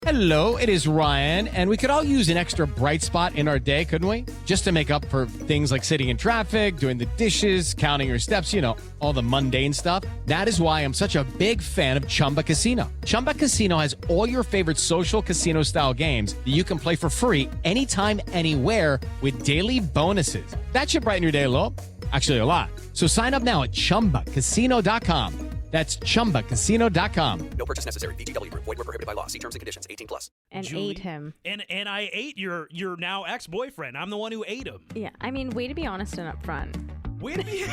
Hello, it is Ryan, and we could all use an extra bright spot in our day, couldn't we? Just to make up for things like sitting in traffic, doing the dishes, counting your steps, you know, all the mundane stuff. That is why I'm such a big fan of Chumba Casino. Chumba Casino has all your favorite social casino-style games that you can play for free anytime, anywhere with daily bonuses. That should brighten your day a little. Actually, a lot. So sign up now at ChumbaCasino.com. That's ChumbaCasino.com. No purchase necessary. VGW Group. Void where prohibited by law. See terms and conditions. 18+. And Julie, ate him. And I ate your now ex-boyfriend. I'm the one who ate him. Yeah, I mean, way to be honest and upfront. Way to be...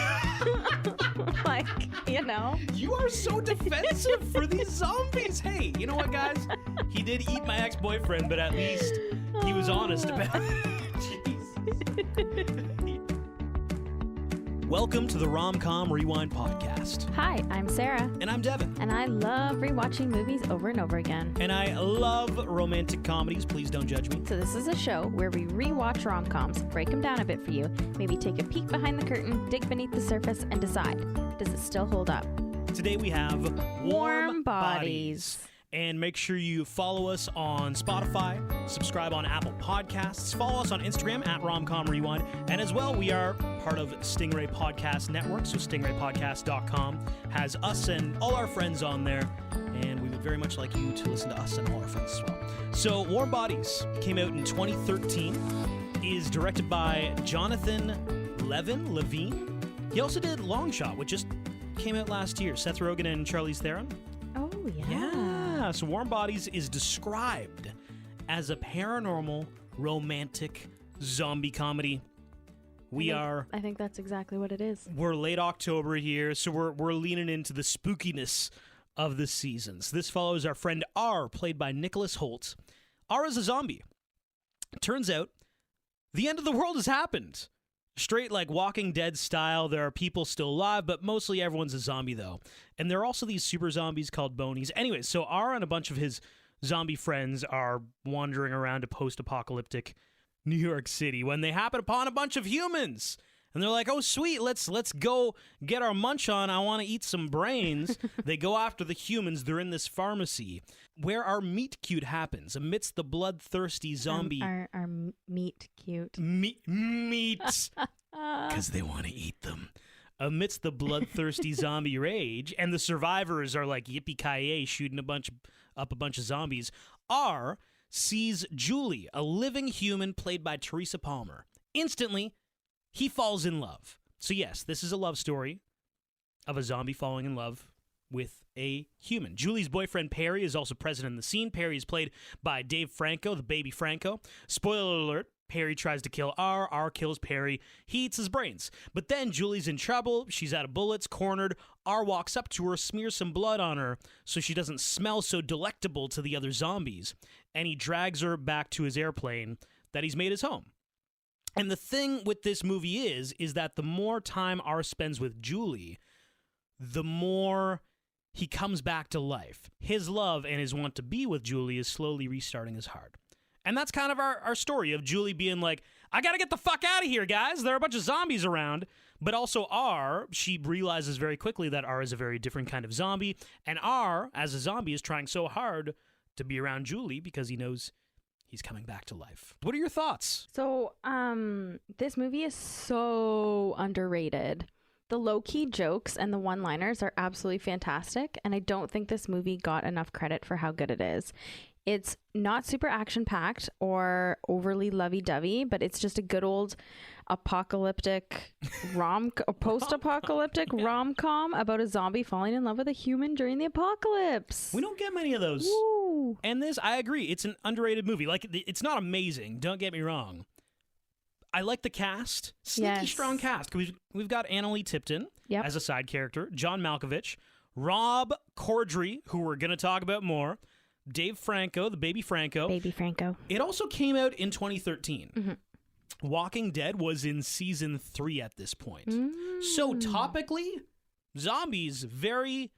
Like, you know? You are so defensive for these zombies. Hey, you know what, guys? He did eat my ex-boyfriend, but at least he was honest about it. Jeez. Welcome to the Rom-Com Rewind Podcast. Hi, I'm Sarah. And I'm Devin. And I love rewatching movies over and over again. And I love romantic comedies. Please don't judge me. So this is a show where we rewatch rom-coms, break them down a bit for you, maybe take a peek behind the curtain, dig beneath the surface, and decide, does it still hold up? Today we have Warm Bodies. And make sure you follow us on Spotify, subscribe on Apple Podcasts, follow us on Instagram at Romcom Rewind, and as well, we are part of Stingray Podcast Network, so stingraypodcast.com has us and all our friends on there, and we would very much like you to listen to us and all our friends as well. So, Warm Bodies came out in 2013, is directed by Jonathan Levine. He also did Long Shot, which just came out last year, Seth Rogen and Charlize Theron. Oh, yeah. Yeah, so Warm Bodies is described as a paranormal, romantic zombie comedy. I think that's exactly what it is. We're late October here, so we're leaning into the spookiness of the seasons. This follows our friend R, played by Nicholas Hoult. R is a zombie. Turns out, the end of the world has happened. Straight like Walking Dead style, there are people still alive, but mostly everyone's a zombie though. And there are also these super zombies called bonies. Anyways, so R and a bunch of his zombie friends are wandering around a post-apocalyptic New York City when they happen upon a bunch of humans. And they're like, oh, sweet, let's go get our munch on. I want to eat some brains. They go after the humans. They're in this pharmacy where our meet cute happens amidst the bloodthirsty zombie. Our meat cute. Meat. Because they want to eat them. Amidst the bloodthirsty zombie rage, and the survivors are like yippee-ki-yay shooting up a bunch of zombies, R sees Julie, a living human played by Teresa Palmer. Instantly, he falls in love. So yes, this is a love story of a zombie falling in love with a human. Julie's boyfriend, Perry, is also present in the scene. Perry is played by Dave Franco, the baby Franco. Spoiler alert, Perry tries to kill R. R kills Perry. He eats his brains. But then Julie's in trouble. She's out of bullets, cornered. R walks up to her, smears some blood on her so she doesn't smell so delectable to the other zombies. And he drags her back to his airplane that he's made his home. And the thing with this movie is that the more time R spends with Julie, the more he comes back to life. His love and his want to be with Julie is slowly restarting his heart. And that's kind of our story of Julie being like, I gotta get the fuck out of here, guys. There are a bunch of zombies around. But also R, she realizes very quickly that R is a very different kind of zombie. And R, as a zombie, is trying so hard to be around Julie because he knows he's coming back to life. What are your thoughts? So, this movie is so underrated. The low-key jokes and the one-liners are absolutely fantastic, and I don't think this movie got enough credit for how good it is. It's not super action-packed or overly lovey-dovey, but it's just a good old apocalyptic post-apocalyptic rom-com about a zombie falling in love with a human during the apocalypse. We don't get many of those. Woo. And this, I agree, it's an underrated movie. Like, it's not amazing, don't get me wrong. I like the cast. Sneaky strong cast. We've got Annalee Tipton as a side character, John Malkovich, Rob Corddry, who we're going to talk about more, Dave Franco, the baby Franco. Baby Franco. It also came out in 2013. Mm-hmm. Walking Dead was in season 3 at this point. So topically, zombies, very,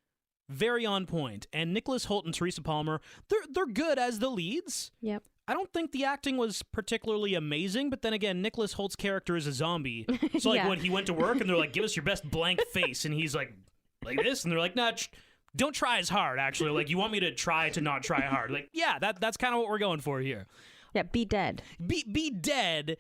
very on point. And Nicholas Hoult and Teresa Palmer, they're good as the leads. Yep. I don't think the acting was particularly amazing, but then again, Nicholas Holt's character is a zombie. So like when he went to work and they're like, give us your best blank face, and he's like this, and they're like, nah, Don't try as hard, actually. Like, you want me to try to not try hard. Like, yeah, that's kind of what we're going for here. Yeah, be dead. Be dead.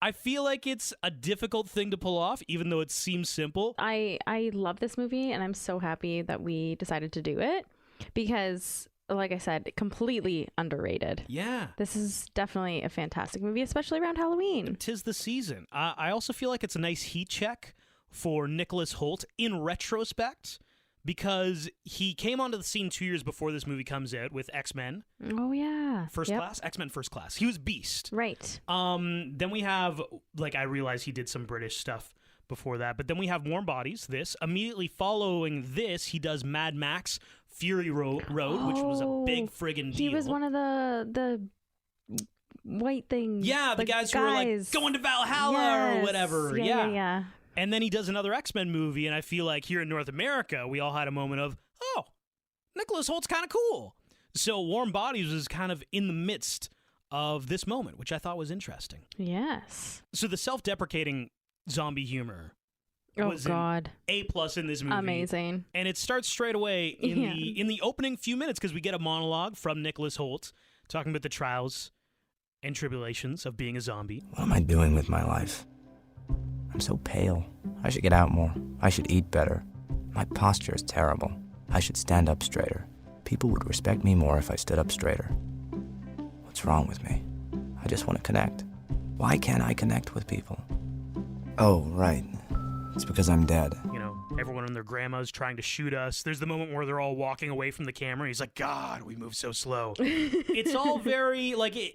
I feel like it's a difficult thing to pull off, even though it seems simple. I love this movie, and I'm so happy that we decided to do it because, like I said, completely underrated. Yeah. This is definitely a fantastic movie, especially around Halloween. 'Tis the season. I also feel like it's a nice heat check for Nicholas Hoult in retrospect, because he came onto the scene 2 years before this movie comes out with X-Men Oh, yeah. First Yep. Class. X-Men First Class. He was Beast. Right. Then we have, like, I realize he did some British stuff before that, but then we have Warm Bodies, this. Immediately following this, he does Mad Max Fury Road, which was a big friggin' deal. He was one of the white things. Yeah, the guys who were like going to Valhalla or whatever. Yeah. And then he does another X-Men movie, and I feel like here in North America, we all had a moment of, oh, Nicholas Holt's kind of cool. So Warm Bodies was kind of in the midst of this moment, which I thought was interesting. Yes. So the self-deprecating zombie humor Oh, was God. an A+ in this movie. Amazing. And it starts straight away in the opening few minutes, because we get a monologue from Nicholas Hoult talking about the trials and tribulations of being a zombie. What am I doing with my life? I'm so pale. I should get out more. I should eat better. My posture is terrible. I should stand up straighter. People would respect me more if I stood up straighter. What's wrong with me? I just want to connect. Why can't I connect with people? Oh, right. It's because I'm dead. You know, everyone and their grandmas trying to shoot us. There's the moment where they're all walking away from the camera. He's like, God, we move so slow. It's all very, like, it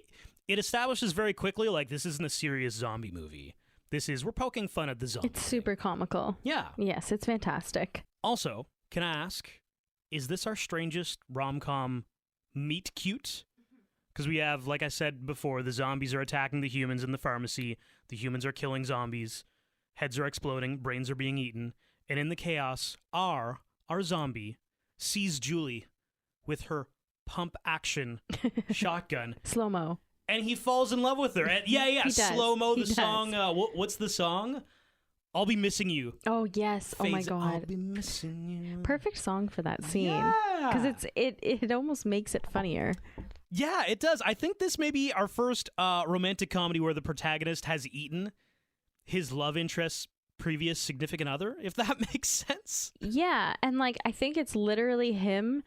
establishes very quickly, like, this isn't a serious zombie movie. We're poking fun at the zombie. It's super comical. Yeah. Yes, it's fantastic. Also, can I ask, is this our strangest rom-com meet cute? Because we have, like I said before, the zombies are attacking the humans in the pharmacy. The humans are killing zombies. Heads are exploding. Brains are being eaten. And in the chaos, our zombie sees Julie with her pump-action shotgun. Slow-mo. And he falls in love with her. And He does. Slow-mo, He the does. song. What's the song? I'll Be Missing You. Oh, yes. Oh, my Fades. I'll God. be missing you. Perfect song for that scene. Yeah. Because it almost makes it funnier. Yeah, it does. I think this may be our first romantic comedy where the protagonist has eaten his love interest's previous significant other, if that makes sense. Yeah. And, like, I think it's literally him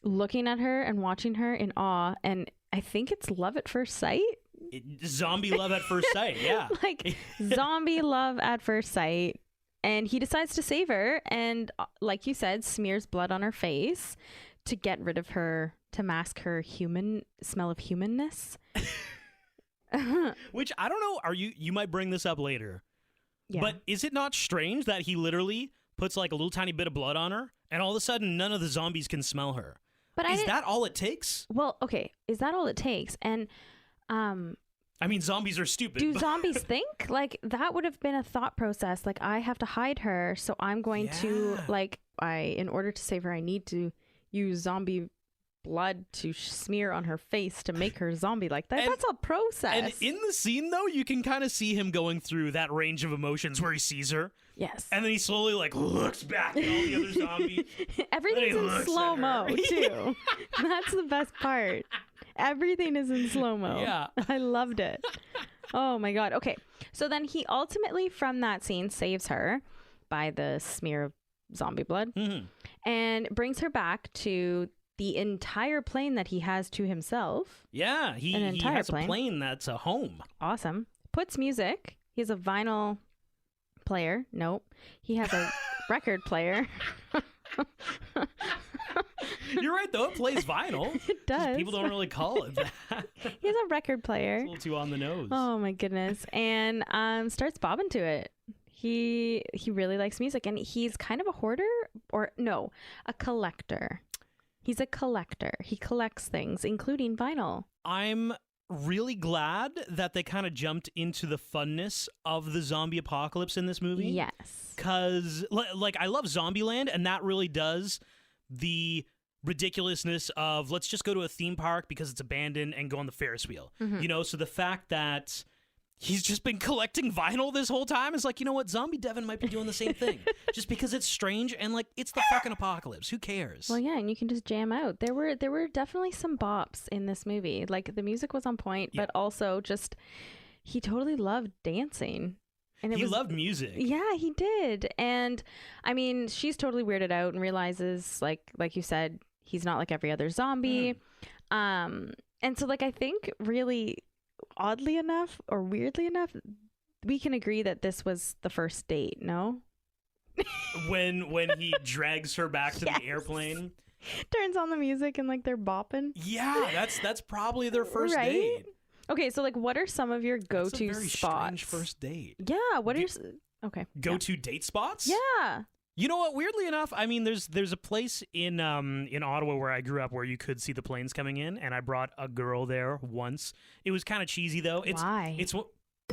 looking at her and watching her in awe. And I think it's love at first sight. Zombie love at first sight, yeah. Like, zombie love at first sight. And he decides to save her and, like you said, smears blood on her face to get rid of her, to mask her human smell of humanness. Which, I don't know, you might bring this up later. Yeah. But is it not strange that he literally puts like a little tiny bit of blood on her and all of a sudden none of the zombies can smell her? But is that all it takes? Well, okay. Is that all it takes? And I mean, zombies are stupid. do zombies think? Like, that would have been a thought process. Like, I have to hide her, so I'm going to, Yeah. like, in order to save her, I need to use zombie blood to smear on her face to make her zombie like that. And- That's a process. And in the scene, though, you can kind of see him going through that range of emotions where he sees her, yes. and then he slowly, like, looks back at all the other zombies. Everything's Then he in looks at slow-mo, her. too. That's the best part. Everything is in slow-mo. Yeah. I loved it. Oh, my God. Okay. So then he ultimately, from that scene, saves her by the smear of zombie blood Mhm. and brings her back to the entire plane that he has to himself. Yeah, he An entire has plane. a plane that's a home. Awesome. Puts music. He has a vinyl player. Nope. He has a record player. You're right, though. It plays vinyl. It Just does. People don't really call it that. He has a record player. It's a little too on the nose. Oh my goodness. And starts bobbing to it. He really likes music, and he's kind of a hoarder, or no, a collector. He's a collector. He collects things, including vinyl. I'm really glad that they kind of jumped into the funness of the zombie apocalypse in this movie. Yes. Because, like, I love Zombieland, and that really does the ridiculousness of let's just go to a theme park because it's abandoned and go on the Ferris wheel. Mm-hmm. You know, so the fact that He's just been collecting vinyl this whole time. It's like, you know what? Zombie Devin might be doing the same thing. Just because it's strange and like it's the fucking apocalypse. Who cares? Well, yeah, and you can just jam out. There were definitely some bops in this movie. Like the music was on point, but also just he totally loved dancing. And he loved music. Yeah, he did. And I mean, she's totally weirded out and realizes, like you said, he's not like every other zombie. And so like I think really oddly enough or weirdly enough, we can agree that this was the first date, no? when he drags her back to the airplane. Turns on the music and like they're bopping. Yeah, that's probably their first Right? date. Okay, so like what are some of your go-to That's a very spots? strange first date. Yeah, what are your okay. Go-to date spots? Yeah. You know what? Weirdly enough, I mean, there's a place in Ottawa where I grew up where you could see the planes coming in, and I brought a girl there once. It was kind of cheesy though. Why?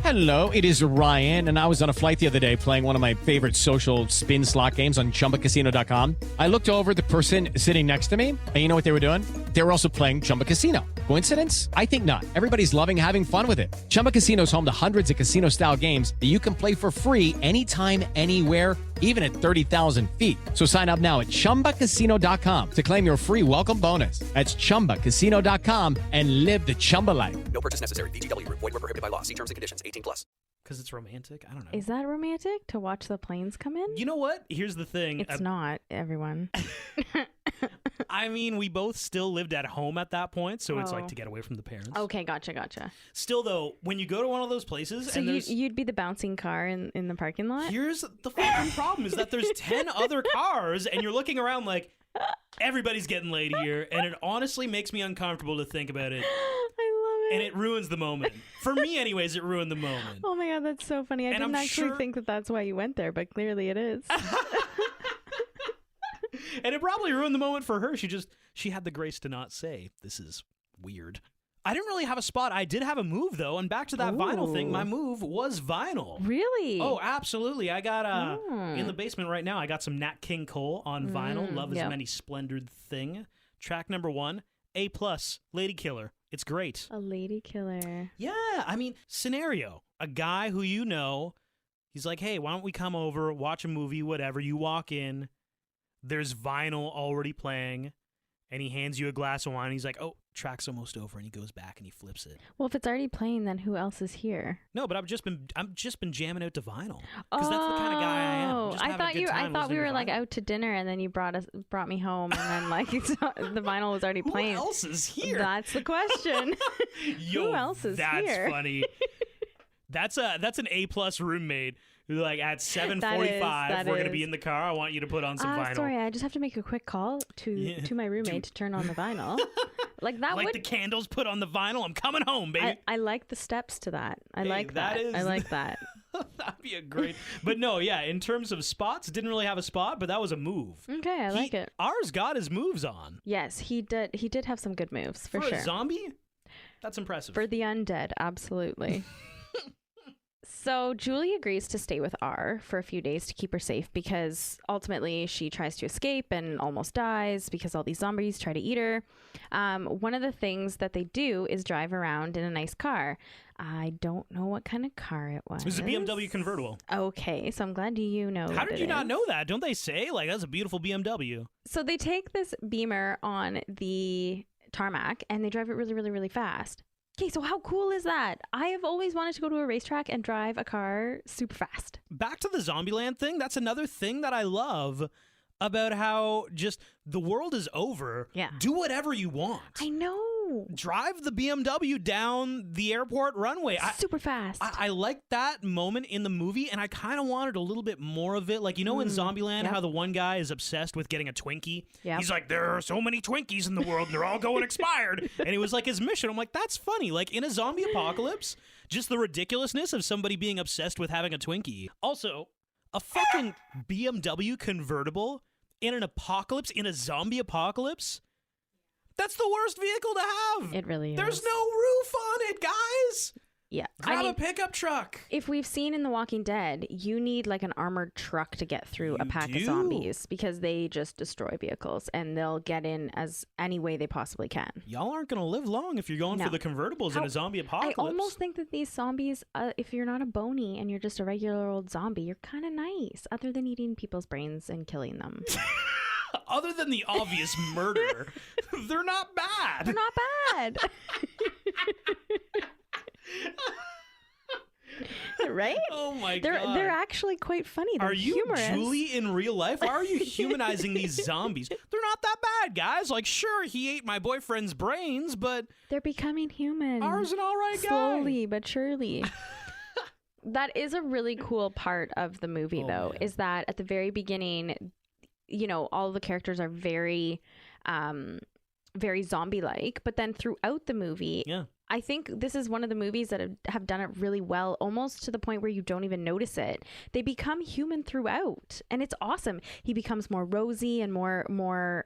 Hello, it is Ryan, and I was on a flight the other day playing one of my favorite social spin slot games on ChumbaCasino.com. I looked over at the person sitting next to me, and you know what they were doing? They were also playing Chumba Casino. Coincidence? I think not. Everybody's loving having fun with it. Chumba Casino is home to hundreds of casino-style games that you can play for free anytime, anywhere, even at 30,000 feet. So sign up now at ChumbaCasino.com to claim your free welcome bonus. That's ChumbaCasino.com and live the Chumba life. No purchase necessary. VGW Group. Void where prohibited by law. See terms and conditions. 18+. Because it's romantic? I don't know. Is that romantic to watch the planes come in? You know what? Here's the thing. It's not, everyone. I mean, we both still lived at home at that point, so it's like Oh. to get away from the parents. Okay, gotcha. Still, though, when you go to one of those places So and there's... you'd be the bouncing car in the parking lot? Here's the fucking problem is that there's 10 other cars and you're looking around like everybody's getting laid here, and it honestly makes me uncomfortable to think about it, I love it. and it ruins the moment. For me anyways, it ruined the moment. Oh my god, that's so funny. I And didn't I'm actually sure- think that that's why you went there, but clearly it is. And it probably ruined the moment for her. She had the grace to not say, this is weird. I didn't really have a spot. I did have a move though, and back to that vinyl thing, my move was vinyl. Really? Oh, absolutely. I got in the basement right now. I got some Nat King Cole on vinyl. Love is yep. Many Splendid Thing. Track number 1, A+, Lady Killer. It's great. A lady killer. Yeah, I mean, scenario. A guy who you know, he's like, hey, why don't we come over, watch a movie, whatever. You walk in, there's vinyl already playing, and he hands you a glass of wine. And he's like, oh, track's almost over, and he goes back and he flips it. Well, if it's already playing, then who else is here? No, but I've just been jamming out to vinyl because that's the kind of guy I am. Just I having a thought good time we listening were to like vinyl. out to dinner, and then you brought me home, and then like the vinyl was already playing. Who else is here? That's the question. Yo, Who else is that's here? funny. That's an A+ roommate. Who, like at 7:45, that we're gonna is. be in the car. I want you to put on some vinyl. Sorry, I just have to make a quick call to my roommate to turn on the vinyl. Like that Like would the candles put on the vinyl. I'm coming home, baby. I like the steps to that. I Hey, like that that. is- I like that. That'd be a great. But no, yeah. In terms of spots, didn't really have a spot, but that was a move. Okay, I like it. Ours got his moves on. Yes, he did. He did have some good moves for sure. a zombie, that's impressive. For the undead, absolutely. So Julie agrees to stay with R for a few days to keep her safe because ultimately she tries to escape and almost dies because all these zombies try to eat her. One of the things that they do is drive around in a nice car. I don't know what kind of car it was. It was a BMW convertible. Okay, so I'm glad you know. How what did it you not is. know that? Don't they say like that's a beautiful BMW? So they take this Beamer on the tarmac and they drive it really, really, really fast. Okay, so how cool is that? I have always wanted to go to a racetrack and drive a car super fast. Back to the Zombieland thing. That's another thing that I love about how just the world is over. Yeah. Do whatever you want. I know. Drive the BMW down the airport runway. Super fast. I like that moment in the movie, and I kind of wanted a little bit more of it. Like, you know, in Zombieland, yep. how the one guy is obsessed with getting a Twinkie? Yep. He's like, there are so many Twinkies in the world, and they're all going expired. And it was like his mission. I'm like, that's funny. Like, in a zombie apocalypse, just the ridiculousness of somebody being obsessed with having a Twinkie. Also, a fucking BMW convertible in an apocalypse, in a zombie apocalypse? That's the worst vehicle to have. It really is. There's no roof on it, guys. Yeah. Grab a pickup truck. If we've seen in The Walking Dead, you need like an armored truck to get through a You pack do. of zombies because they just destroy vehicles and they'll get in as any way they possibly can. Y'all aren't going to live long if you're going No. for the convertibles in How- a zombie I apocalypse. almost think that these zombies, if you're not a bony and you're just a regular old zombie, you're kind of nice, other than eating people's brains and killing them. Other than the obvious murder, they're not bad. They're not bad. Right? Oh my They're god. actually quite funny. They're Are you humorous. Julie in real life? Why are you humanizing these zombies? They're not that bad, guys. Like, sure, he ate my boyfriend's brains, but They're becoming human. ours an all right guy. Slowly but surely. That is a really cool part of the movie, Oh, though, man. is that at the very beginning, you know, all the characters are very, very zombie-like. But then throughout the movie, Yeah. I think this is one of the movies that have done it really well, almost to the point where you don't even notice it. They become human throughout, and it's awesome. He becomes more rosy and more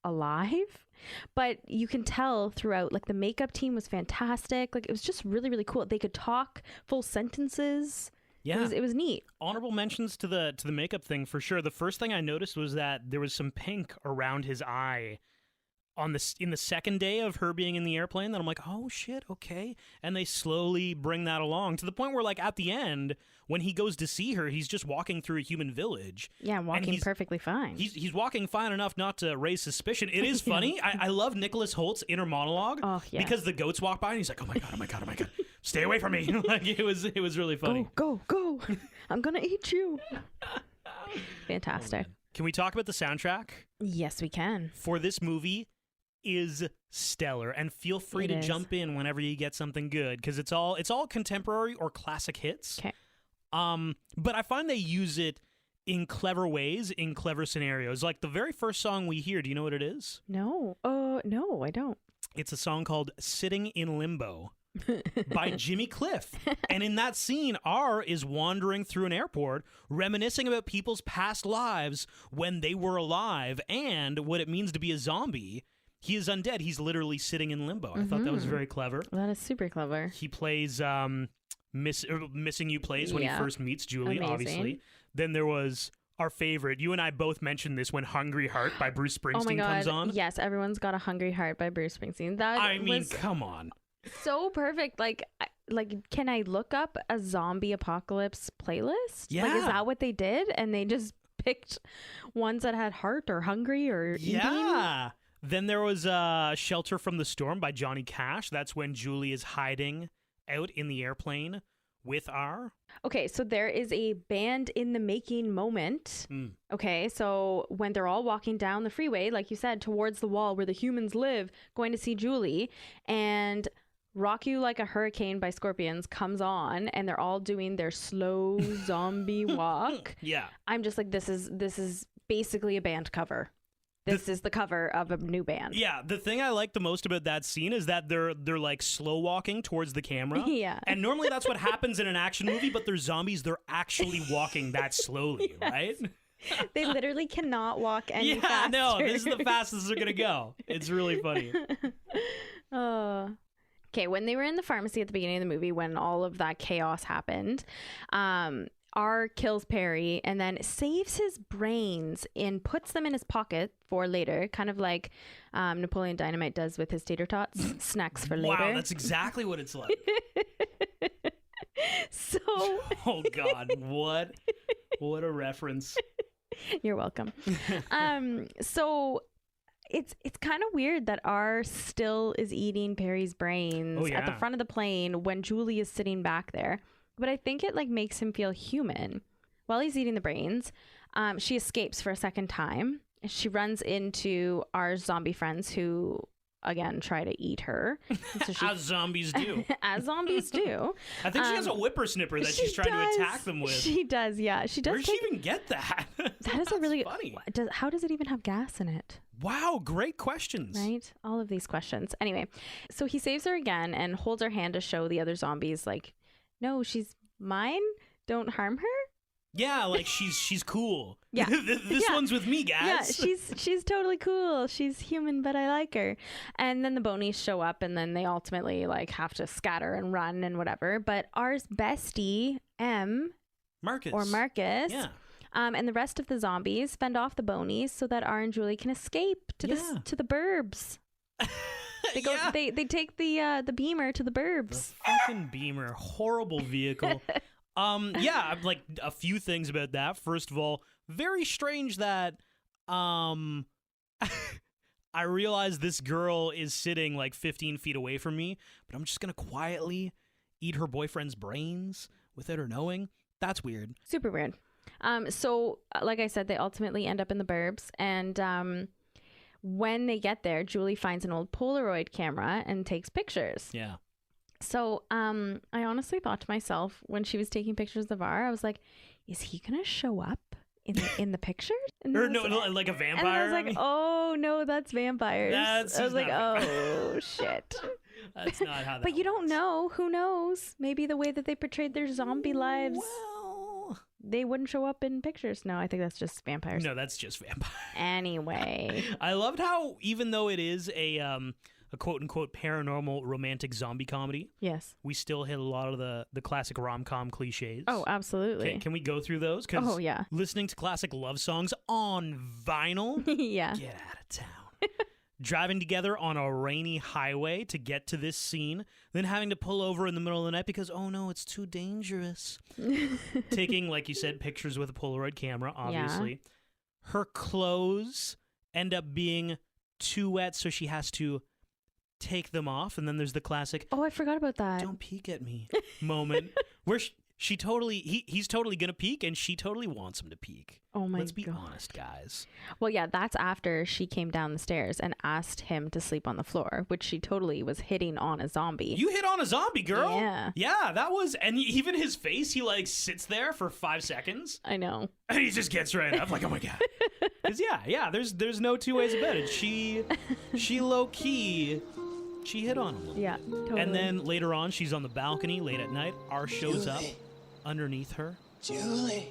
alive, but you can tell throughout. Like the makeup team was fantastic. Like it was just really, really cool. They could talk full sentences. Yeah. It was neat. Honorable mentions to the makeup thing for sure. The first thing I noticed was that there was some pink around his eye in the second day of her being in the airplane. That I'm like, oh shit, okay. And they slowly bring that along to the point where, like, at the end, when he goes to see her, he's just walking through a human village. Yeah, walking he's- perfectly fine. He's walking fine enough not to raise suspicion. It is funny. I love Nicholas Holt's inner monologue Oh, yes. because the goats walk by and he's like, oh my god, oh my god, oh my god, stay away from me. Like it was really funny. Go, go, go. I'm going to eat you. Fantastic. Can we talk about the soundtrack Yes, we can. for this movie? Is stellar, and feel free It to is. jump in whenever you get something good because it's all contemporary or classic hits. Okay. But I find they use it in clever ways, in clever scenarios. Like the very first song we hear, do you know what it is? No. No, I don't. It's a song called Sitting in Limbo by Jimmy Cliff. And in that scene, R is wandering through an airport, reminiscing about people's past lives when they were alive and what it means to be a zombie. He is undead. He's literally sitting in limbo. I thought that was very clever. That is super clever. He plays Missing You plays when Yeah. he first meets Julie, Amazing. obviously. Then there was our favorite. You and I both mentioned this when Hungry Heart by Bruce Oh my Springsteen god. comes on. Yes, everyone's got a Hungry Heart by Bruce Springsteen. That I mean, was come on. so perfect. Like can I look up a zombie apocalypse playlist? Like is Yeah. that what they did? And they just picked ones that had heart or hungry or eating? Yeah. Then there was Shelter from the Storm by Johnny Cash. That's when Julie is hiding out in the airplane with R. Okay, so there is a band in the making moment. Mm. Okay, so when they're all walking down the freeway, like you said, towards the wall where the humans live, going to see Julie, and Rock You Like a Hurricane by Scorpions comes on, and they're all doing their slow zombie walk. Yeah. I'm just like, this is basically a band cover. This is the cover of a new band. Yeah, the thing I like the most about that scene is that they're like slow walking towards the camera. Yeah. And normally that's what happens in an action movie, but they're zombies. They're actually walking that slowly, right? They literally cannot walk any Yeah, faster. no, this is the fastest they're gonna go. It's really funny. Okay, when they were in the pharmacy at the beginning of the movie, when all of that chaos happened, R kills Perry and then saves his brains and puts them in his pocket for later, kind of like Napoleon Dynamite does with his tater tots, snacks for later. Wow, that's exactly what it's like. So Oh God, what a reference. you're welcome. So it's kind of weird that R still is eating Perry's brains at the yeah. front of the plane when Julie is sitting back there. But I think it like makes him feel human. While he's eating the brains, she escapes for a second time. She runs into our zombie friends who, again, try to eat her. And so she, As zombies do. as zombies do. I think she has a whippersnipper that she's trying to attack them with. She does, yeah. She does. Where'd she even get that? That is a really funny. How does it even have gas in it? Wow, great questions. Right? All of these questions. Anyway, so he saves her again and holds her hand to show the other zombies, like, no, she's mine. Don't harm her. Yeah, like she's cool. Yeah. This Yeah. one's with me, Yeah, guys. she's totally cool. She's human, but I like her. And then the Bonies show up, and then they ultimately like have to scatter and run and whatever. But ours bestie Marcus. Marcus, Yeah. and the rest of the zombies fend off the Bonies so that R and Julie can escape to Yeah. to the burbs. They go. Yeah. They take the Beamer to the The burbs. fucking Beamer, horrible vehicle. Yeah, like a few things about that. First of all, very strange that I realize this girl is sitting like 15 feet away from me, but I'm just gonna quietly eat her boyfriend's brains without her knowing. That's weird. Super weird. So like I said, they ultimately end up in the burbs, and when they get there, Julie finds an old Polaroid camera and takes pictures. Yeah. So I honestly thought to myself when she was taking pictures of R, I was like, is he gonna show up in the pictures? And Or I was no, like a vampire. and I was I like, mean. oh no, that's vampires. That's I was like, not oh shit. That's not how that But you don't works. know. Who knows? Maybe the way that they portrayed their zombie lives, Well, they wouldn't show up in pictures. No, I think that's just vampires. no, that's just vampire. Anyway. I loved how even though it is a quote unquote paranormal romantic zombie comedy, Yes. we still hit a lot of the classic rom-com cliches. Oh, absolutely. Can we go through those? 'Cause Oh, yeah. listening to classic love songs on vinyl, Yeah. get out of town. Driving together on a rainy highway to get to this scene, then having to pull over in the middle of the night because, oh no, it's too dangerous. Taking, like you said, pictures with a Polaroid camera, obviously. Her clothes end up being too wet, so she has to take them off. And then there's the classic, Oh, I forgot about that. don't peek at me moment where she totally, he's totally going to peek and she totally wants him to peek. Oh my Let's be God. honest, guys. Well, yeah, that's after she came down the stairs and asked him to sleep on the floor, which she totally was hitting on a zombie. You hit on a zombie, girl. Yeah. Yeah, that was, and even his face, he like sits there for 5 seconds I know. and he just gets right up like, oh my God. Because yeah, there's no two ways about it. She low key, she hit on him. Yeah, totally. And then later on, she's on the balcony late at night. R shows up underneath her. Julie.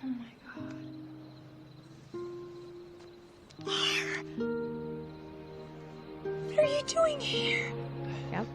Oh my God. What are you doing here? Yep.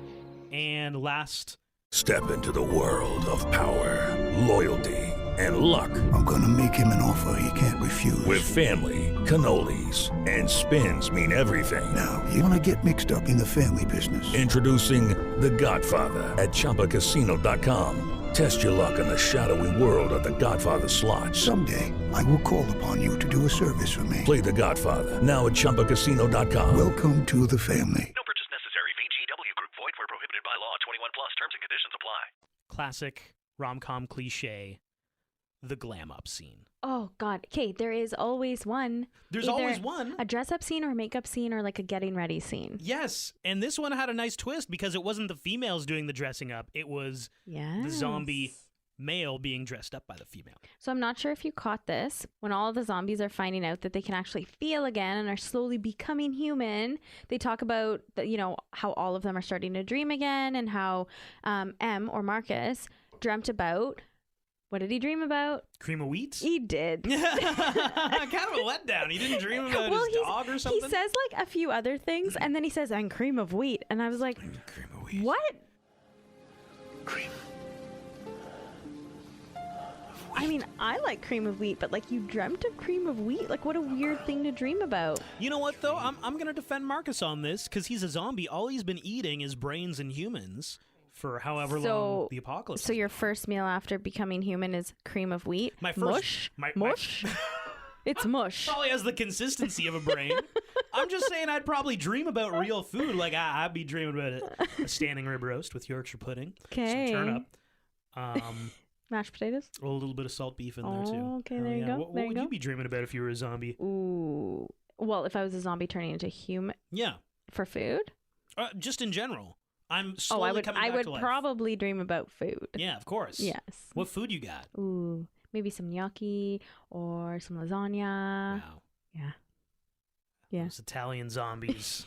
And last, Step into the world of power, loyalty, and luck. I'm gonna make him an offer he can't refuse. With family, cannolis, and spins mean everything. Now, you wanna get mixed up in the family business. Introducing The Godfather at ChumbaCasino.com. Test your luck in the shadowy world of The Godfather slot. Someday, I will call upon you to do a service for me. Play The Godfather now at ChumbaCasino.com. Welcome to the family. No purchase necessary. VGW Group. Void where prohibited by law. 21 plus. Terms and conditions apply. classic rom-com cliche, the glam up scene. Oh God. Okay, there is always one. There's Either always one. A dress up scene or a makeup scene or like a getting ready scene. Yes, and this one had a nice twist because it wasn't the females doing the dressing up. It was Yeah. the zombie male being dressed up by the female. So I'm not sure if you caught this. When all of the zombies are finding out that they can actually feel again and are slowly becoming human, they talk about how all of them are starting to dream again, and how M or Marcus dreamt about. What did he dream about? Cream of wheat? He did. kind of a letdown. He didn't dream about his dog or something? He says like a few other things, and then he says, "And cream of wheat," and I was like, Cream of wheat. "What?" Cream. I mean, I like cream of wheat, but like you dreamt of cream of wheat? Like what a weird thing to dream about. You know what, though? I'm going to defend Marcus on this because he's a zombie. All he's been eating is brains and humans for however long the apocalypse. So your first meal after becoming human is cream of wheat? My first- mush? my- mush? It's mush. probably has the consistency of a brain. I'm just saying I'd probably dream about real food. Like I'd be dreaming about a standing rib roast with Yorkshire pudding, Okay. some turnip, Mashed potatoes? a little bit of salt beef in there too. Oh, okay, Hell there you yeah. go, What there you would go. you be dreaming about if you were a zombie? Ooh. Well, if I was a zombie turning into human Yeah, for food? just in general. I'm Oh, slowly I would coming back to life. probably dream about food. Yeah, of course. Yes. What food you got? Ooh. Maybe some gnocchi or some lasagna. Wow. Yeah. Yeah. Those Italian zombies.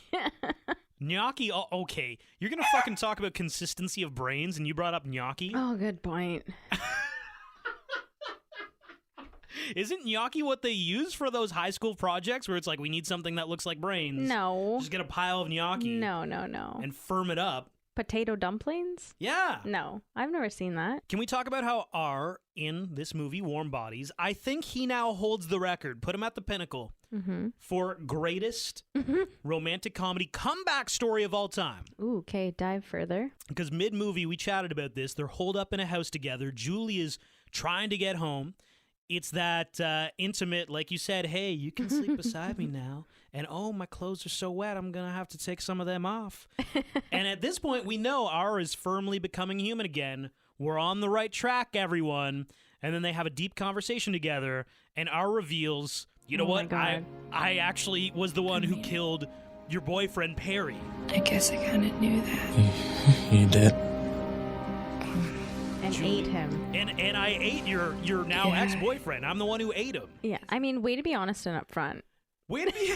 Gnocchi, okay. You're going to fucking talk about consistency of brains and you brought up gnocchi? Oh, good point. Isn't gnocchi what they use for those high school projects where it's like, we need something that looks like brains? No. Just get a pile of gnocchi. No. And firm it up. Potato dumplings? Yeah. No, I've never seen that. Can we talk about how R in this movie, Warm Bodies, I think he now holds the record, put him at the pinnacle for greatest romantic comedy comeback story of all time. Ooh, okay, dive further. Because mid-movie, we chatted about this. They're holed up in a house together. Julie is trying to get home. It's that intimate, like you said, hey, you can sleep beside me now. And, oh, my clothes are so wet, I'm going to have to take some of them off. And at this point, we know R is firmly becoming human again. We're on the right track, everyone. And then they have a deep conversation together, and R reveals, you know what? I actually was the one who killed your boyfriend, Perry. I guess I kind of knew that. You did? And ate him. And I ate your now ex-boyfriend. I'm the one who ate him. Yeah, I mean, way to be honest and upfront. Way to be...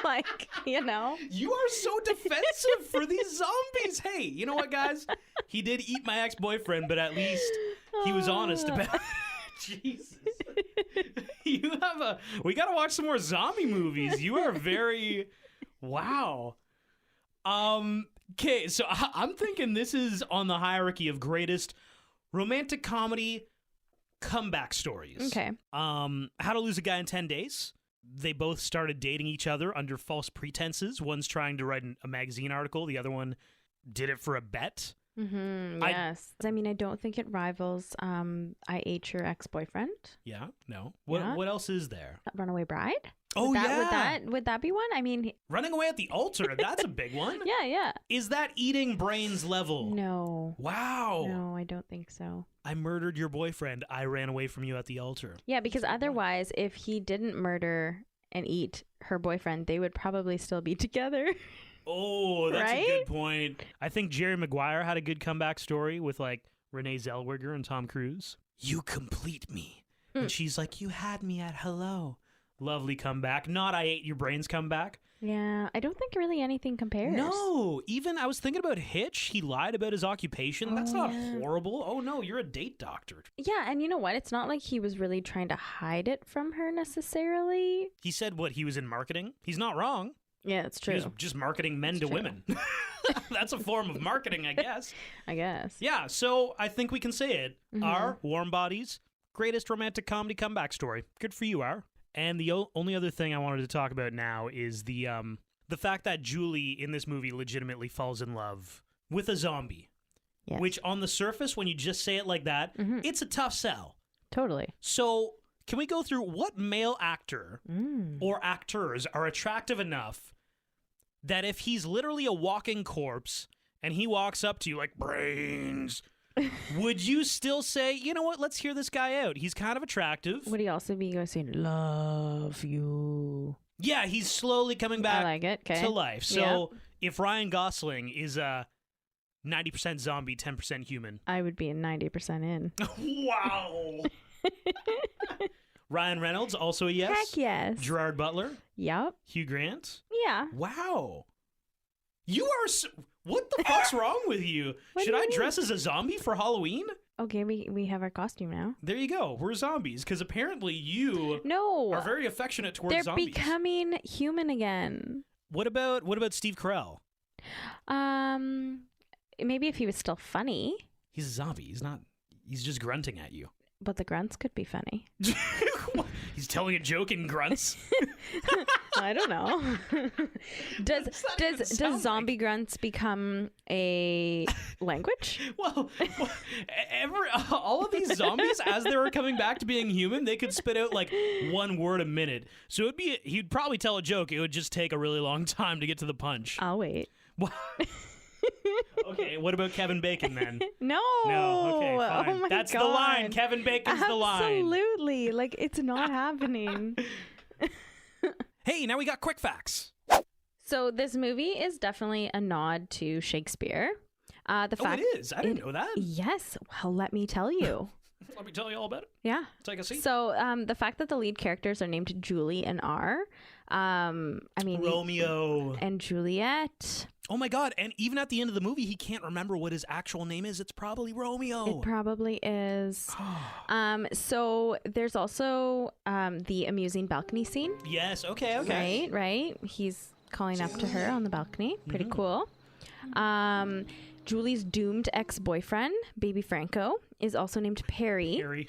Like, you know? You are so defensive for these zombies. Hey, you know what, guys? He did eat my ex-boyfriend, but at least he was honest about it. Jesus. We gotta watch some more zombie movies. You are very... Wow. Okay, so I'm thinking this is on the hierarchy of greatest romantic comedy comeback stories. Okay. How to Lose a Guy in 10 Days. They both started dating each other under false pretenses. One's trying to write a magazine article. The other one did it for a bet. Yes. I mean, I don't think it rivals I Ate Your Ex-Boyfriend. Yeah, no. What else is there? Runaway Bride? Oh, yeah. Would that be one? I mean... Running Away at the Altar. That's a big one. Yeah. Is that eating brains level? No. Wow. No, I don't think so. I murdered your boyfriend. I ran away from you at the altar. Yeah, because otherwise, if he didn't murder and eat her boyfriend, they would probably still be together. Oh, that's right? a good point. I think Jerry Maguire had a good comeback story with like Renee Zellweger and Tom Cruise. You complete me. And she's like, you had me at hello. Lovely comeback. Not I ate your brains comeback. Yeah, I don't think really anything compares. No, even I was thinking about Hitch. He lied about his occupation. That's not horrible. Oh no, you're a date doctor. Yeah, and you know what? It's not like he was really trying to hide it from her necessarily. He said what? He was in marketing? He's not wrong. Yeah, it's true. He was just marketing men to women. That's a form of marketing, I guess. I guess. Yeah, so I think we can say it. R, Warm Bodies, greatest romantic comedy comeback story. Good for you, R. And the only other thing I wanted to talk about now is the fact that Julie in this movie legitimately falls in love with a zombie. Yes. Which on the surface, when you just say it like that, it's a tough sell. Totally. So can we go through what male actor or actors are attractive enough that if he's literally a walking corpse and he walks up to you like, brains... would you still say, you know what, let's hear this guy out? He's kind of attractive. Would he also be going saying, love you? Yeah, he's slowly coming back I like it. Okay. to life. So if Ryan Gosling is a 90% zombie, 10% human. I would be a 90% in. Wow. Ryan Reynolds, also a yes. Heck yes. Gerard Butler. Yep. Hugh Grant. Yeah. Wow. You are... What the fuck's wrong with you? Should I dress as a zombie for Halloween? Okay, we have our costume now. There you go. We're zombies because apparently you No. are very affectionate towards They're zombies. becoming human again. What about Steve Carell? Maybe if he was still funny. He's a zombie. He's not. He's just grunting at you. But the grunts could be funny. He's telling a joke in grunts. I don't know. Does zombie grunts become a language? Well, all of these zombies, as they were coming back to being human, they could spit out like one word a minute. So he'd probably tell a joke. It would just take a really long time to get to the punch. I'll wait. Okay, what about Kevin Bacon then? No. Okay, fine. Oh my That's God. the line. Kevin Bacon's the line. Absolutely. Like, it's not happening. Hey, now we got quick facts. So this movie is definitely a nod to Shakespeare. It is? I didn't know that. Yes. Well, let me tell you. Let me tell you all about it. Yeah. Take a seat. So the fact that the lead characters are named Julie and R. I mean, Romeo and Juliet. Oh my God. And even at the end of the movie, he can't remember what his actual name is. It's probably Romeo. It probably is. So there's also the amusing balcony scene. Yes. Okay. Right. He's calling up to her on the balcony. Pretty cool. Julie's doomed ex-boyfriend, Baby Franco, is also named Perry.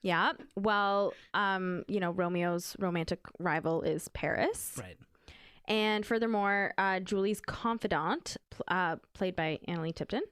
Yeah. Well, Romeo's romantic rival is Paris. Right. And furthermore, Julie's confidant, played by Annalee Tipton,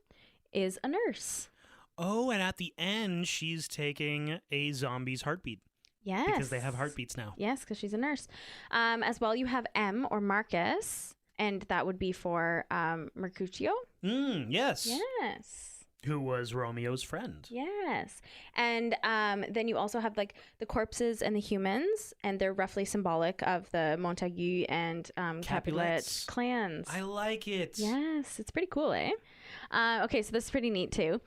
is a nurse. Oh, and at the end, she's taking a zombie's heartbeat. Yes. Because they have heartbeats now. Yes, because she's a nurse. As well, you have M, or Marcus, and that would be for Mercutio. Yes. Yes. Who was Romeo's friend. Yes. And then you also have like the corpses and the humans, and they're roughly symbolic of the Montague and Capulet clans. I like it. Yes, it's pretty cool, eh? Okay, so this is pretty neat too.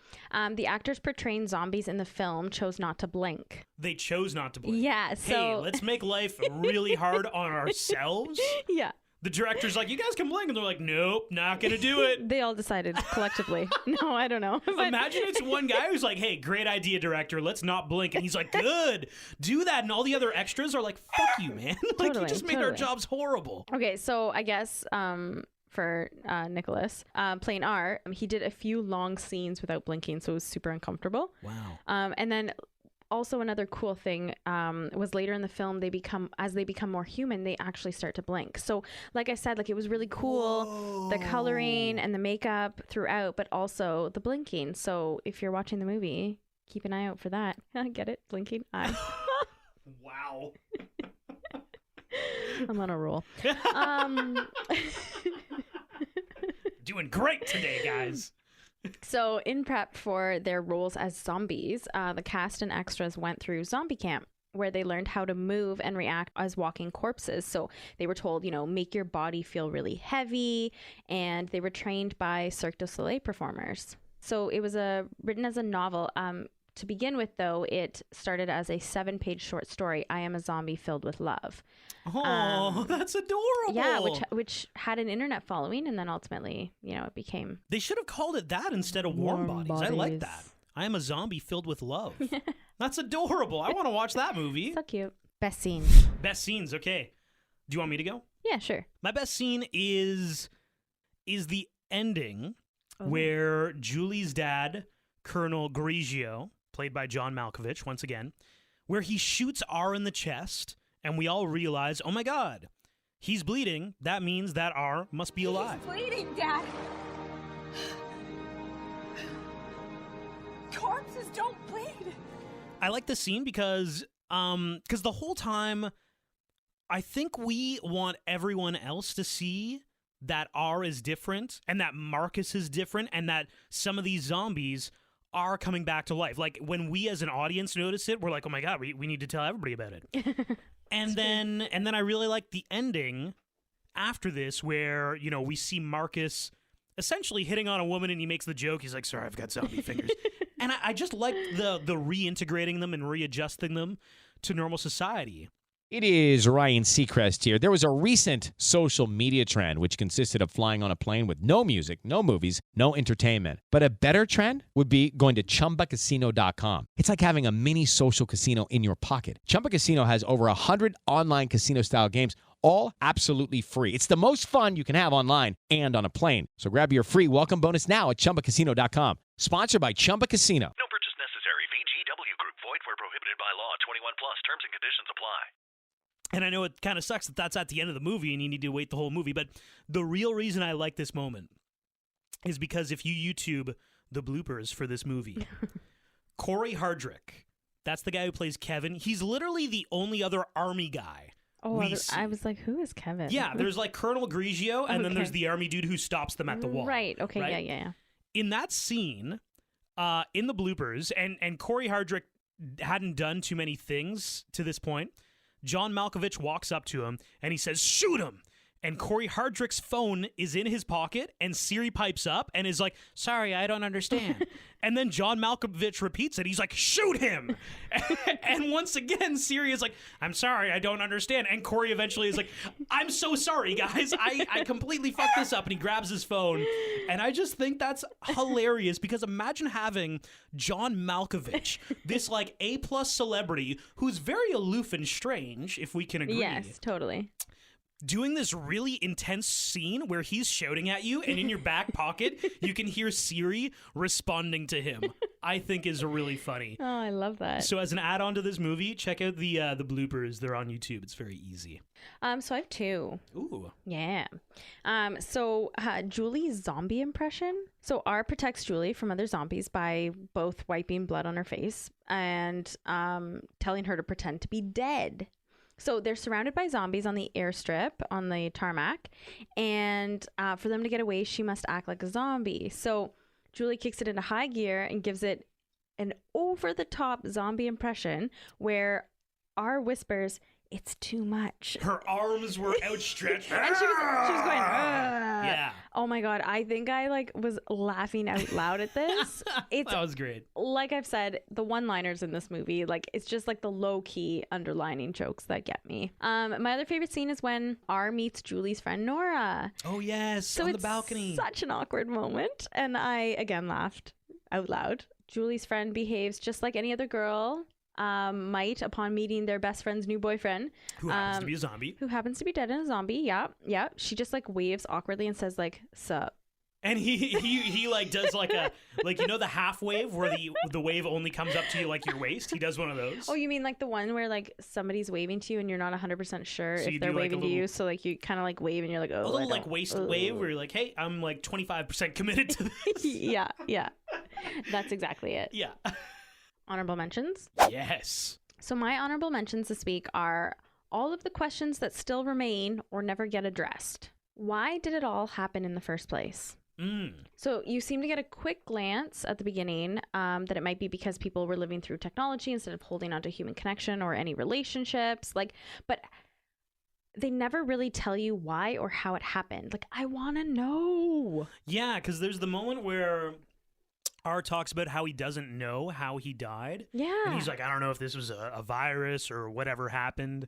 The actors portraying zombies in the film chose not to blink. They chose not to blink. Yeah, so... Hey, let's make life really hard on ourselves. Yeah. The director's like, you guys can blink. And they're like, nope, not going to do it. They all decided collectively. No, I don't know. But... Imagine it's one guy who's like, hey, great idea, director. Let's not blink. And he's like, good. Do that. And all the other extras are like, fuck you, man. Like, you just made our jobs horrible. Okay, so I guess for Nicholas, playing R, he did a few long scenes without blinking, so it was super uncomfortable. Wow. And then... Also, another cool thing was later in the film, as they become more human, they actually start to blink. So, like I said, like it was really cool, the coloring and the makeup throughout, but also the blinking. So, if you're watching the movie, keep an eye out for that. Get it? Blinking eye. Wow. I'm on a roll. Doing great today, guys. So in prep for their roles as zombies, the cast and extras went through zombie camp, where they learned how to move and react as walking corpses. So they were told, make your body feel really heavy, and they were trained by Cirque du Soleil performers. So it was written as a novel. To begin with, though, it started as a 7-page short story, I Am a Zombie Filled with Love. Oh, that's adorable. Yeah, which had an internet following, and then ultimately, it became... They should have called it that instead of Warm Bodies. I like that. I Am a Zombie Filled with Love. That's adorable. I want to watch that movie. So cute. Best scenes. Best scenes, okay. Do you want me to go? Yeah, sure. My best scene is the ending where Julie's dad, Colonel Grigio, played by John Malkovich, once again, where he shoots R in the chest, and we all realize, oh my God, he's bleeding. That means that R must be alive. He's bleeding, Dad. Corpses don't bleed. I like the scene because the whole time, I think we want everyone else to see that R is different, and that Marcus is different, and that some of these zombies are coming back to life. Like, when we as an audience notice it, we're like, oh my God, we need to tell everybody about it. and then I really like the ending after this, where, we see Marcus essentially hitting on a woman, and he makes the joke. He's like, sorry, I've got zombie fingers. And I just like the reintegrating them and readjusting them to normal society. It is Ryan Seacrest here. There was a recent social media trend which consisted of flying on a plane with no music, no movies, no entertainment. But a better trend would be going to ChumbaCasino.com. It's like having a mini social casino in your pocket. Chumba Casino has over 100 online casino-style games, all absolutely free. It's the most fun you can have online and on a plane. So grab your free welcome bonus now at ChumbaCasino.com. Sponsored by Chumba Casino. No purchase necessary. VGW Group. Void where prohibited by law. 21 plus. Terms and conditions apply. And I know it kind of sucks that that's at the end of the movie and you need to wait the whole movie, but the real reason I like this moment is because if you YouTube the bloopers for this movie, Corey Hardrick, that's the guy who plays Kevin. He's literally the only other army guy. Oh, I was like, who is Kevin? Yeah, there's like Colonel Grigio, and then there's the army dude who stops them at the wall. Right, okay, right? Yeah. In that scene, in the bloopers, and Corey Hardrick hadn't done too many things to this point, John Malkovich walks up to him and he says, shoot him. and Corey Hardrick's phone is in his pocket, and Siri pipes up and is like, sorry, I don't understand. And then John Malkovich repeats it. He's like, shoot him. And once again, Siri is like, I'm sorry, I don't understand. And Corey eventually is like, I'm so sorry, guys. I completely fucked this up. And he grabs his phone. And I just think that's hilarious, because imagine having John Malkovich, this like A+ celebrity who's very aloof and strange, if we can agree. Yes, totally. Doing this really intense scene where he's shouting at you, and in your back pocket, you can hear Siri responding to him, I think is really funny. Oh, I love that. So as an add-on to this movie, check out the bloopers. They're on YouTube. It's very easy. So I have 2. Ooh. Yeah. Julie's zombie impression. So R protects Julie from other zombies by both wiping blood on her face and telling her to pretend to be dead. So they're surrounded by zombies on the airstrip, on the tarmac, and for them to get away, she must act like a zombie. So Julie kicks it into high gear and gives it an over-the-top zombie impression where R whispers, "It's too much." Her arms were outstretched. And she was going, "Ugh." Yeah. Oh my God. I think I was laughing out loud at this. That was great. Like I've said, the one-liners in this movie, it's just the low-key underlining jokes that get me. My other favorite scene is when R meets Julie's friend Nora. Oh yes, So on the it's balcony. Such an awkward moment. And I, again, laughed out loud. Julie's friend behaves just like any other girl might upon meeting their best friend's new boyfriend, Who happens to be a zombie. who happens to be dead and a zombie. Yeah. She just waves awkwardly and says sup. And he does a the half wave where the wave only comes up to you like your waist. He does one of those. Oh, you mean the one where somebody's waving to you and you're not 100% sure So you if they're do, waving to little- you, so you kind of wave and you're like, oh, a I little don't- waist wave where you're like, hey, I'm 25% committed to this. yeah. That's exactly it. Yeah. Honorable mentions. Yes. So my honorable mentions this week are all of the questions that still remain or never get addressed. Why did it all happen in the first place? So you seem to get a quick glance at the beginning that it might be because people were living through technology instead of holding onto human connection or any relationships. But they never really tell you why or how it happened. I want to know. Yeah, because there's the moment where R talks about how he doesn't know how he died. Yeah. And he's like, I don't know if this was a virus or whatever happened.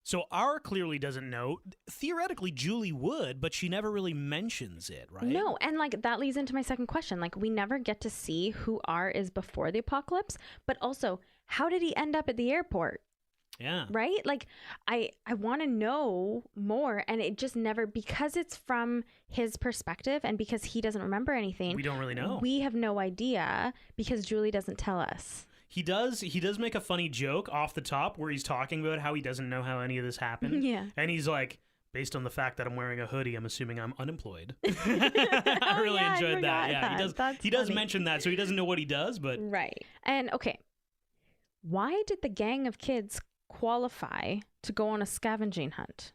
So R clearly doesn't know. Theoretically, Julie would, but she never really mentions it, right? No, and that leads into my second question. We never get to see who R is before the apocalypse, but also, how did he end up at the airport? Yeah. Right? I want to know more, and it just never, because it's from his perspective and because he doesn't remember anything. We don't really know. We have no idea because Julie doesn't tell us. He does make a funny joke off the top where he's talking about how he doesn't know how any of this happened. Yeah. And he's like, based on the fact that I'm wearing a hoodie, I'm assuming I'm unemployed. I really enjoyed that. Yeah, he does funny. mention that, so he doesn't know what he does, but Right. And okay, why did the gang of kids qualify to go on a scavenging hunt?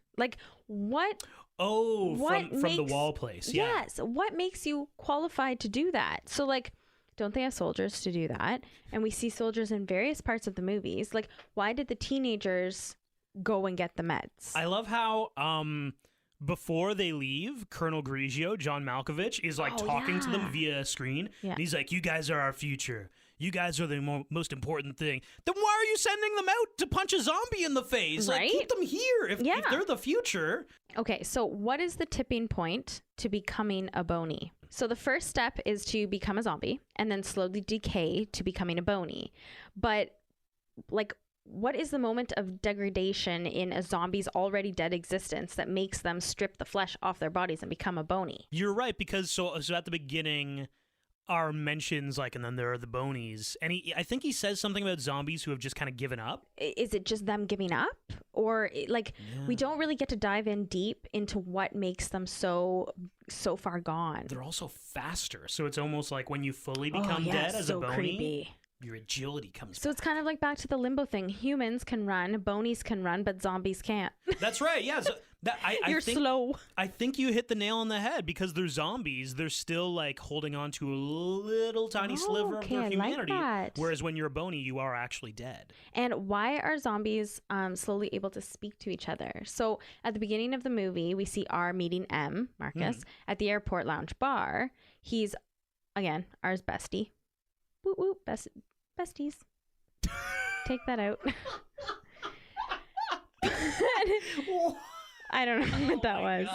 What? from the wall place. Yeah. Yes. What makes you qualified to do that? So don't they have soldiers to do that? And we see soldiers in various parts of the movies. Why did the teenagers go and get the meds? I love how before they leave, Colonel Grigio, John Malkovich, is talking to them via screen. Yeah. And he's like, you guys are our future. You guys are the most important thing. Then why are you sending them out to punch a zombie in the face? Right? Keep them here if they're the future. Okay, so what is the tipping point to becoming a bony? So the first step is to become a zombie and then slowly decay to becoming a bony. But what is the moment of degradation in a zombie's already dead existence that makes them strip the flesh off their bodies and become a bony? You're right, because so at the beginning, R mentions and then there are the bonies, and I think he says something about zombies who have just kind of given up. Is it just them giving up, or we don't really get to dive in deep into what makes them so far gone? They're also faster, so it's almost like when you fully become dead as so a bony. creepy. your agility comes So back. it's kind of like back to the limbo thing. Humans can run, bonies can run, but zombies can't. That's right. Yeah. So You're slow. I think you hit the nail on the head because they're zombies. They're still like holding on to a little tiny sliver of their I humanity. like that. Whereas when you're a bony, you are actually dead. And why are zombies slowly able to speak to each other? So at the beginning of the movie, we see R meeting M, Marcus, at the airport lounge bar. He's, again, R's bestie. Whoop whoop, besties. Take that out. I don't know what that was.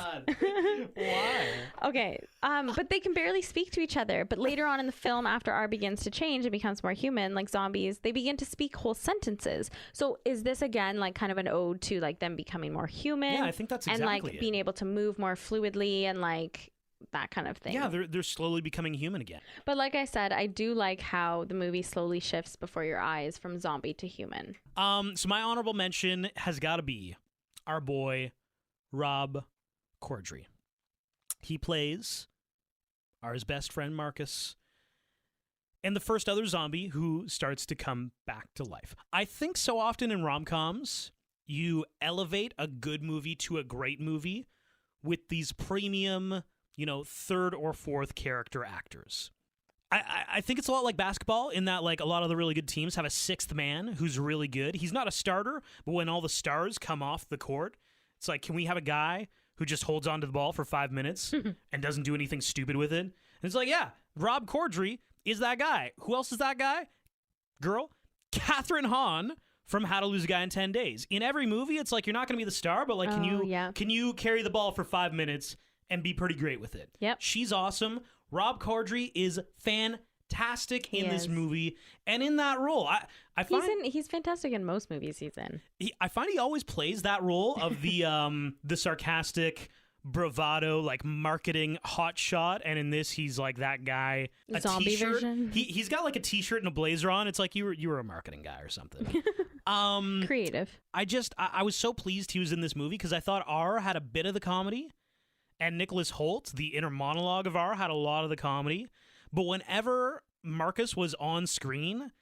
Why? Okay. But they can barely speak to each other. But later on in the film, after R begins to change and becomes more human, like zombies, they begin to speak whole sentences. So is this again like kind of an ode to like them becoming more human? Yeah, I think that's exactly and like being able to move more fluidly and like that kind of thing. Yeah, they're slowly becoming human again. But like I said, I do like how the movie slowly shifts before your eyes from zombie to human. So my honorable mention has got to be our boy Rob Corddry. He plays R's best friend Marcus and the first other zombie who starts to come back to life. I think so often in rom-coms, you elevate a good movie to a great movie with these premium, third or fourth character actors. I think it's a lot like basketball in that like a lot of the really good teams have a sixth man who's really good. He's not a starter, but when all the stars come off the court, it's like, can we have a guy who just holds onto the ball for 5 minutes and doesn't do anything stupid with it? And it's like, yeah, Rob Corddry is that guy. Who else is that guy? Girl, Catherine Hahn from How to Lose a Guy in 10 Days. In every movie, it's like, you're not going to be the star, but like, can you carry the ball for 5 minutes and be pretty great with it? Yep. She's awesome. Rob Corddry is fantastic in this movie and in that role. I find he's fantastic in most movies he's in. I find he always plays that role of the sarcastic bravado, like marketing hotshot, and in this he's like that guy. A zombie t-shirt. version. He's got like a t-shirt and a blazer on. It's like you were a marketing guy or something. Creative. I was so pleased he was in this movie because I thought R had a bit of the comedy, and Nicholas Hoult, the inner monologue of R, had a lot of the comedy. But whenever Marcus was on screen,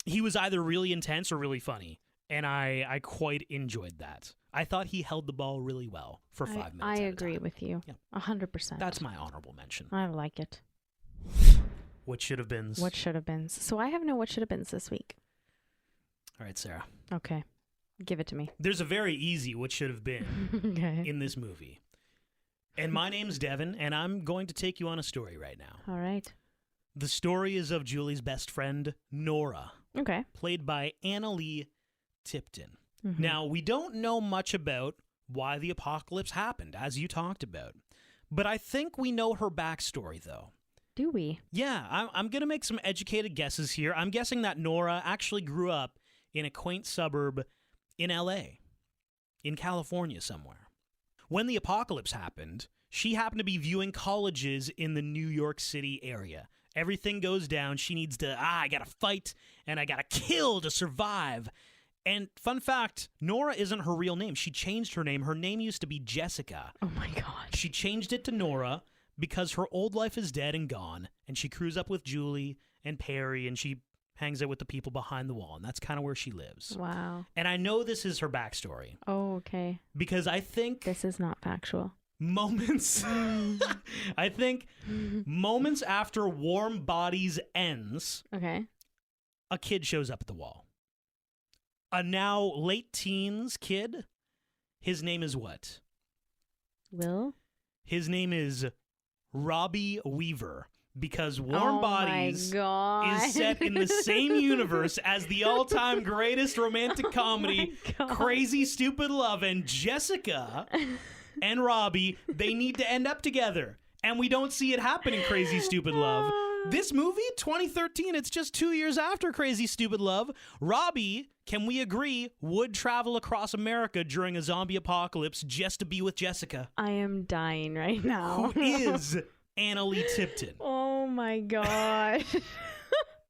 he was either really intense or really funny. And I quite enjoyed that. I thought he held the ball really well for 5 minutes. I agree with you. Yeah. 100%. That's my honorable mention. I like it. What should have been? What should have been? So I have no what should have been this week. All right, Sarah. Okay. Give it to me. There's a very easy what should have been Okay. in this movie. And my name's Devin, and I'm going to take you on a story right now. All right. The story is of Julie's best friend, Nora, Okay. played by Annalee Tipton. Mm-hmm. Now, we don't know much about why the apocalypse happened, as you talked about. But I think we know her backstory, though. Do we? Yeah, I'm going to make some educated guesses here. I'm guessing that Nora actually grew up in a quaint suburb in L.A., in California somewhere. When the apocalypse happened, she happened to be viewing colleges in the New York City area. Everything goes down. She needs to, I gotta fight, and I gotta kill to survive. And fun fact, Nora isn't her real name. She changed her name. Her name used to be Jessica. Oh my God. She changed it to Nora because her old life is dead and gone, and she crews up with Julie and Perry, and she hangs out with the people behind the wall, and that's kind of where she lives. Wow. And I know this is her backstory Oh, okay. because I think This is not factual. moments moments after Warm Bodies ends, Okay. a kid shows up at the wall. A now late teens kid. His name is what? Will? His name is Robbie Weaver, because Warm Oh Bodies my God. is set in the same universe as the all-time greatest romantic comedy, God. Crazy Stupid Love, and Jessica and Robbie, they need to end up together. And we don't see it happen in Crazy Stupid Love. This movie, 2013, it's just 2 years after Crazy Stupid Love. Robbie, can we agree, would travel across America during a zombie apocalypse just to be with Jessica, I am dying right now. who is Annalee Tipton. Oh my God.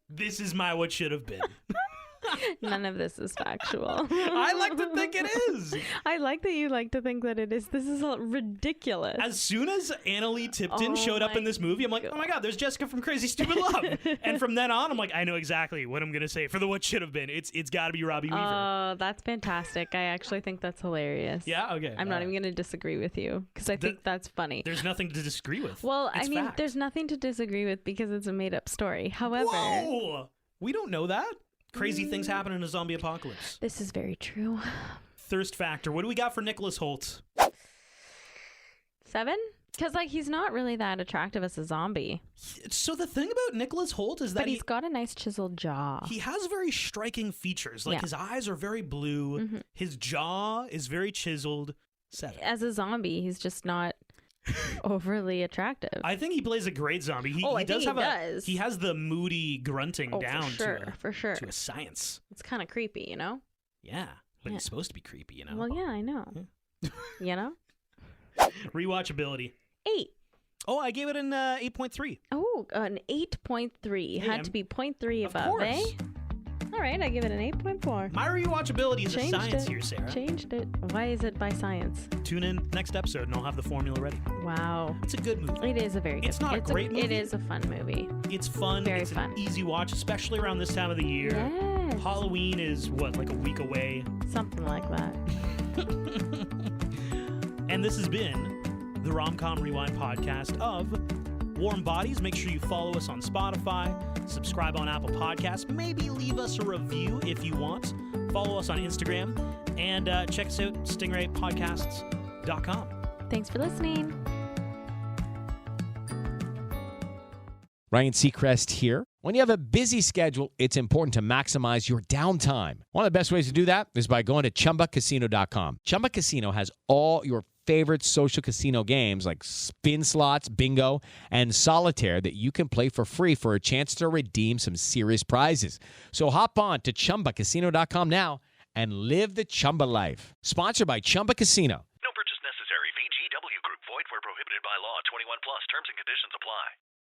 This is my what should have been. None of this is factual. I like to think it is. I like that you like to think that it is. This is ridiculous. As soon as Annalee Tipton showed up in this movie, I'm like, oh my God, there's Jessica from Crazy Stupid Love. And from then on, I'm like, I know exactly what I'm going to say for the what should have been. It's got to be Robbie Weaver. Oh, that's fantastic. I actually think that's hilarious. Yeah? Okay. I'm not even going to disagree with you because I think that's funny. There's nothing to disagree with. Well, It's I mean, fact. there's nothing to disagree with because it's a made-up story. However... Whoa! We don't know that. Crazy things happen in a zombie apocalypse. This is very true. Thirst factor. What do we got for Nicholas Hoult? 7? Because, like, he's not really that attractive as a zombie. So the thing about Nicholas Hoult is that But he's got a nice chiseled jaw. he has very striking features. Like, Yeah. his eyes are very blue. Mm-hmm. His jaw is very chiseled. 7. As a zombie, he's just not overly attractive. I think he plays a great zombie. He I does think have he does. he has the moody grunting down for sure. to a science. It's kind of creepy, you know? Yeah, but Yeah. he's supposed to be creepy, you know. Well, yeah, I know. You know? Rewatchability. 8. Oh, I gave it an 8.3. Oh, an 8.3. Hey, Had to be 0.3 Of above, course. eh? All right, I give it an 8.4. My rewatchability is a Changed science it. here, Sarah. Changed it. Why is it by science? Tune in next episode and I'll have the formula ready. Wow. It's a good movie. It is a very good It's not a great movie. It is a fun movie. It's fun. Very it's fun. an easy watch, especially around this time of the year. Yes. Halloween is what, like a week away? Something like that. And this has been the Rom-Com Rewind podcast of Warm Bodies. Make sure you follow us on Spotify, subscribe on Apple Podcasts, maybe leave us a review if you want. Follow us on Instagram, and check us out, stingraypodcasts.com. Thanks for listening. Ryan Seacrest here. When you have a busy schedule, it's important to maximize your downtime. One of the best ways to do that is by going to ChumbaCasino.com. Chumba Casino has all your favorite social casino games like spin slots, bingo, and solitaire that you can play for free for a chance to redeem some serious prizes. So hop on to ChumbaCasino.com now and live the Chumba life. Sponsored by Chumba Casino.